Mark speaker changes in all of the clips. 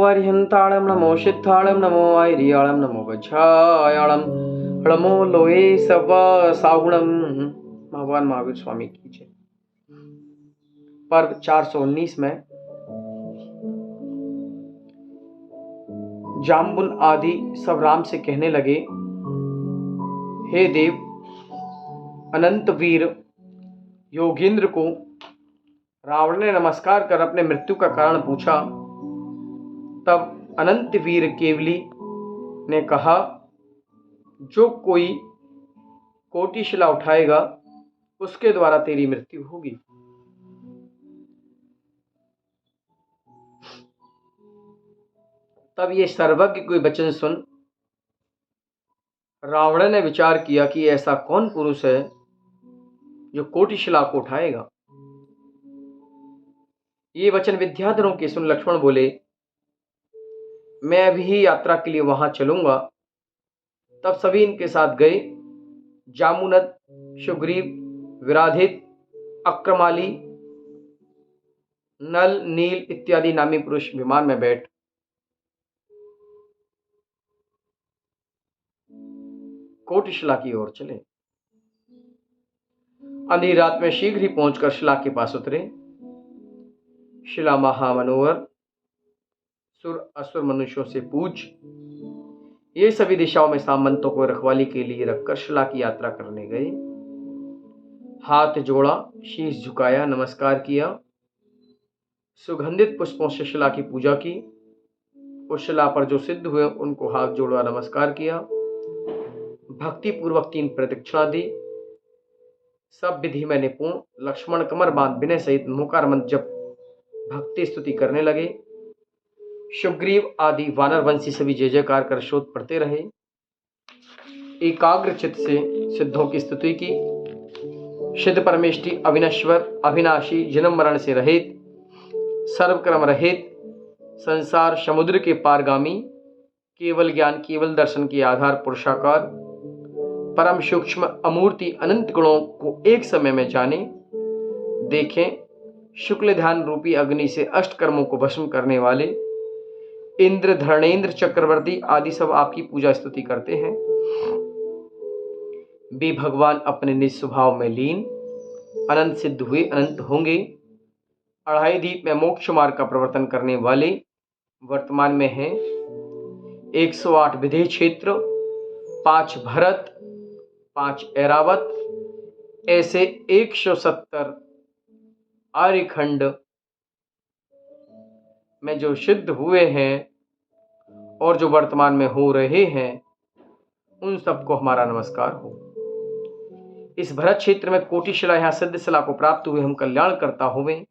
Speaker 1: अरिहंताणं नमो सिद्धाणं नमो आयरियाणं नमो गच्छायाणं नमो लोये सब साहुणम। भगवान महावीर स्वामी की जय। पर्व 419 में जाम्बुन आदि सब राम से कहने लगे, हे देव, अनंत वीर योगेंद्र को रावण ने नमस्कार कर अपने मृत्यु का कारण पूछा। तब अनंत वीर केवली ने कहा, जो कोई कोटि शिला उठाएगा उसके द्वारा तेरी मृत्यु होगी। तब ये सर्वज्ञ कोई वचन सुन रावण ने विचार किया कि ऐसा कौन पुरुष है जो कोटि शिला को उठाएगा। ये वचन विद्याधरों के सुन लक्ष्मण बोले, मैं अभी ही यात्रा के लिए वहां चलूंगा। तब सभी इनके साथ गए। जामुनद, सुग्रीव, विराधित, अक्रमाली, नल, नील इत्यादि नामी पुरुष विमान में बैठ कोटिशिला की ओर चले। अंधी रात में शीघ्र ही पहुंचकर शिला के पास उतरे। शिला महामनोहर सुर असुर मनुष्यों से पूछ ये सभी दिशाओं में सामंतों को रखवाली के लिए रखकर शिला की यात्रा करने गए। हाथ जोड़ा, शीश झुकाया, नमस्कार किया, सुगंधित पुष्पों से शिला की पूजा की। उस शिला पर जो सिद्ध हुए उनको हाथ जोड़ा, नमस्कार किया, भक्ति पूर्वक 3 प्रदक्षिणा दी। सब विधि में निपुण लक्ष्मण कमर बांध विनय सहित मुकार मंत्र जप भक्ति स्तुति करने लगे। सुग्रीव आदि वानर वंशी सभी जय जयकार कर शोध पढ़ते रहे। एकाग्र चित्त से सिद्धों की स्तुति की। सिद्ध परमेष्टि अविनश्वर अविनाशी जन्म मरण से रहित सर्वक्रम रहित संसार समुद्र के पारगामी केवल ज्ञान केवल दर्शन के आधार पुरुषाकार परम सूक्ष्म अमूर्ति अनंत गुणों को एक समय में जाने देखें। शुक्ल ध्यान रूपी अग्नि से अष्ट कर्मों को भस्म करने वाले इंद्र, धर्णेंद्र, चक्रवर्ती आदि सब आपकी पूजा स्तुति करते हैं। वे भगवान अपने निज स्वभाव में लीन अनंत सिद्ध हुए अनंत होंगे। अढ़ाई दीप में मोक्ष मार्ग का प्रवर्तन करने वाले वर्तमान में हैं। 108 विदेह क्षेत्र, 5 भरत, 5 ऐरावत, ऐसे 170 आर्यखंड में जो सिद्ध हुए हैं और जो वर्तमान में हो रहे हैं उन सबको हमारा नमस्कार हो। इस भरत क्षेत्र में कोटि शिला यहाँ सिद्ध शिला को प्राप्त हुए हम कल्याण करता हुए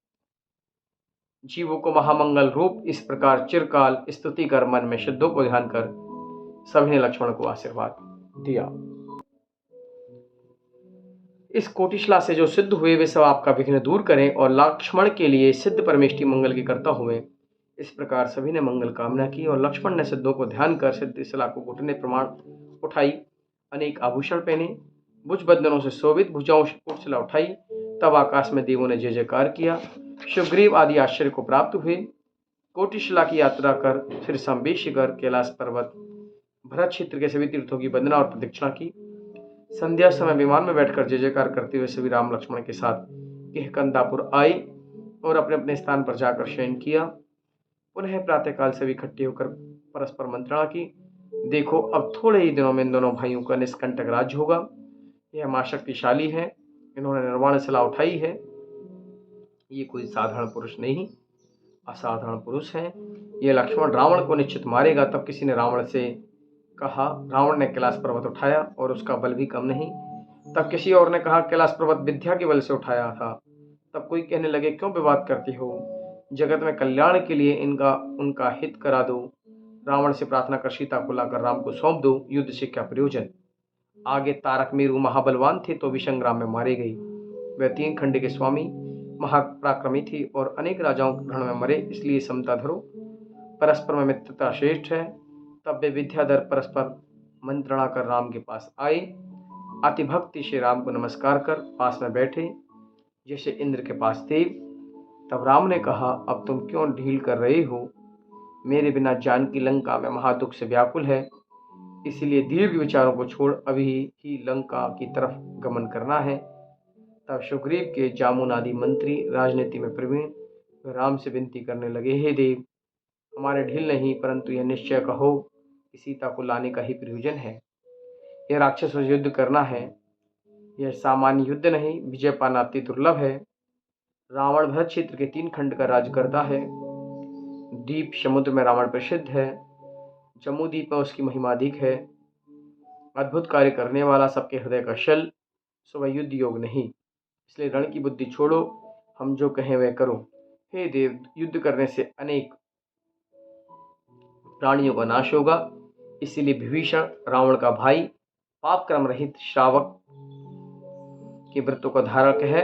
Speaker 1: जीवों को महामंगल रूप इस प्रकार चिरकाल स्तुति कर मन में सिद्धों को ध्यान कर सभी ने लक्ष्मण को आशीर्वाद दिया। इस कोटिशिला से जो सिद्ध हुए वे सब आपका विघ्न दूर करें और लक्ष्मण के लिए सिद्ध परमेष्टि मंगल की करता हुए। इस प्रकार सभी ने मंगल कामना की और लक्ष्मण ने सिद्धों को ध्यान कर सिद्ध शिला को घुटने प्रमाण उठाई, अनेक आभूषण पहने, भुज बंधनों से शोभित भुजाओं से कोटिशिला उठाई। तब आकाश में देवों ने जय जयकार किया। सुग्रीव आदि आश्चर्य को प्राप्त हुए। कोटिशिला की यात्रा कर फिर संवेश कर कैलाश पर्वत भरत क्षेत्र के सभी तीर्थों की वंदना और प्रदक्षिणा की। संध्या समय विमान में बैठकर जय जयकार करते हुए सभी राम लक्ष्मण के साथ किहकंदापुर आए और अपने अपने स्थान पर जाकर शयन किया। पुनः प्रातःकाल सभी इकट्ठे होकर परस्पर मंत्रणा की। देखो, अब थोड़े ही दिनों में इन दोनों भाइयों का निष्कंटक राज्य होगा। यह मां शक्तिशाली है, इन्होंने निर्वाण शिला उठाई है। ये कोई साधारण पुरुष नहीं, असाधारण पुरुष है। ये लक्ष्मण रावण को निश्चित मारेगा। तब किसी ने रावण से कहा, रावण ने कैलाश पर्वत उठाया और उसका बल भी कम नहीं। तब किसी और ने कहा, कैलाश पर्वत विद्या के बल से उठाया था। तब कोई कहने लगे, क्यों विवाद करती हो, जगत में कल्याण के लिए उनका हित करा दो। रावण से प्रार्थना कर सीता को लाकर राम को सौंप दो, युद्ध से क्या प्रयोजन। आगे तारक मेरु महाबलवान थे तो भी संग्राम में मारे गए। वह 3 खंड के स्वामी महापराक्रमी थी और अनेक राजाओं के रण में मरे, इसलिए समता धरो, परस्पर में मित्रता श्रेष्ठ है। तब वे विद्याधर परस्पर मंत्रणा कर राम के पास आए। अति भक्ति से राम को नमस्कार कर पास में बैठे जैसे इंद्र के पास देव। तब राम ने कहा, अब तुम क्यों ढील कर रहे हो, मेरे बिना जानकी लंका में महादुख से व्याकुल है, इसलिए दीर्घ विचारों को छोड़ अभी ही लंका की तरफ गमन करना है। तब सुग्रीव के जामुन आदि मंत्री राजनीति में प्रवीण वे राम से विनती करने लगे, हे देव, हमारे ढील नहीं, परंतु यह निश्चय कहो कि सीता को लाने का ही प्रयोजन है। यह राक्षसों से युद्ध करना है, यह सामान्य युद्ध नहीं, विजय पाना अति दुर्लभ है। रावण भरत क्षेत्र के 3 खंड का राज करता है। द्वीप समुद्र में रावण प्रसिद्ध है, जम्बूद्वीप में उसकी महिमा अधिक है। अद्भुत कार्य करने वाला, सबके हृदय का शल, सो युद्ध योग नहीं, इसलिए रण की बुद्धि छोड़ो, हम जो कहें वह करो। हे देव, युद्ध करने से अनेक प्राणियों का नाश होगा, इसीलिए विभीषण रावण का भाई पाप क्रम रहित श्रावक के व्रतों का धारक है,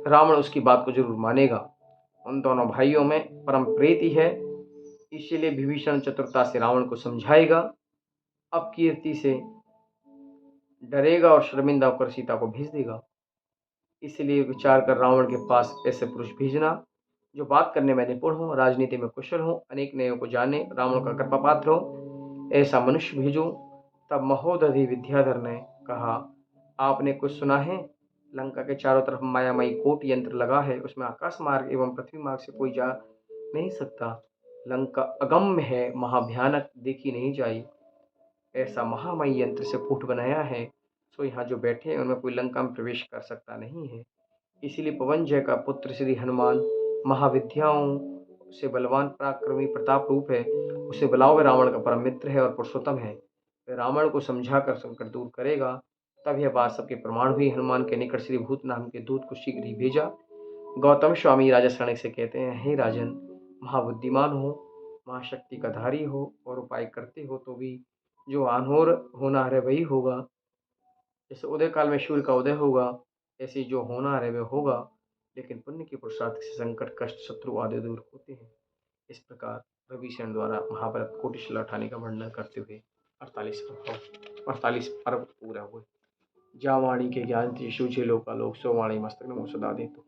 Speaker 1: रावण उसकी बात को जरूर मानेगा। उन दोनों भाइयों में परम प्रीति है, इसलिए विभीषण चतुरता से रावण को समझाएगा, अब कीर्ति से डरेगा और शर्मिंदा होकर सीता को भेज देगा। इसलिए विचार कर रावण के पास ऐसे पुरुष भेजना जो बात करने में निपुण हो, राजनीति में कुशल हो, अनेक न्यायों को जाने, रावण का कृपा पात्र हो, ऐसा मनुष्य भेजो। तब महोदधि विद्याधर ने कहा, आपने कुछ सुना है? लंका के चारों तरफ मायामयी कोट यंत्र लगा है, उसमें आकाश मार्ग एवं पृथ्वी मार्ग से कोई जा नहीं सकता। लंका अगम्य है, महाभयानक, देखी नहीं जाई। ऐसा महामयी यंत्र से कूट बनाया है, सो यहाँ जो बैठे हैं उनमें कोई लंका में प्रवेश कर सकता नहीं है। इसीलिए पवनजय का पुत्र श्री हनुमान महाविद्याओं से बलवान, पराक्रमी, प्रताप रूप है, उसे बुलाओ, वह रावण का परम मित्र है और पुरुषोत्तम है। वह रावण को समझा कर संकट दूर करेगा। तब यह बात सबके प्रमाण हुई। हनुमान के निकट श्री भूत नाम के दूत को शीघ्र ही भेजा। गौतम स्वामी राजा सनक से कहते हैं, हे राजन, महाबुद्धिमान हो, महाशक्ति का धारी हो और उपाय करते हो तो भी जो अनहोर होना है वही होगा। जैसे उदय काल में सूर्य का उदय होगा, ऐसे जो होना है वह होगा, लेकिन पुण्य के पुरुषार्थ से संकट, कष्ट, शत्रु आदि दूर होते हैं। इस प्रकार विभीषण द्वारा महाभारत कोटिशिला उठाने का वर्णन करते हुए 48 पर्व पूरा हुए। जा वाणी के ज्ञान सूझे लोकालोक, सो वाणी मस्तक नमो सदा देतु।